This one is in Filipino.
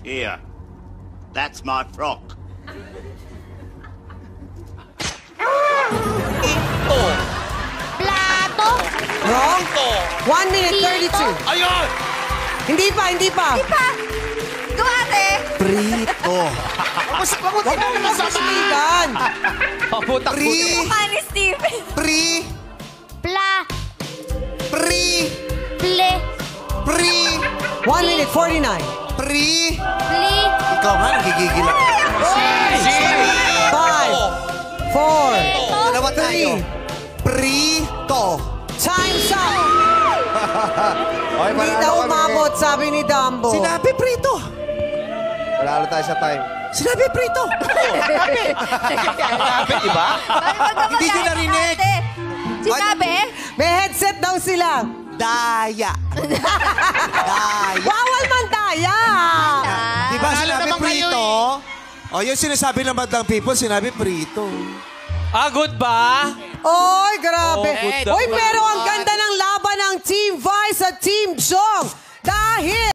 Here. That's my frock. Plato. Wrong. 1 minute, 32. Ayun! Hindi pa. Go, ate. Prito. Huwag mo masasaligan. Pri. Mukha ni Steven. Pri. Pla. Pri. Ple. Pri. 1 minute, 49. Pri. Pli. Ikaw nga, nagigigil ako. 5, 4, Dalawa tayo. Prito. time's up. Okay, Hindi panalo daw kami. umabot, sabi ni Dumbo. Sinabi prito. Panalo tayo sa time. Sinabi prito. Sabi, di ba? Hindi nyo narinig. Sinabi? May headset daw sila. Daya. Daya. Bawal man daya. Di ba Panalo sinabi naman kayo prito? O yung sinasabi ng madlang people, sinabi prito. Good ba? Oy, grabe. Oh, good Oy, daw. pero ang ganda ng laban ng Team Vice at Team Jong.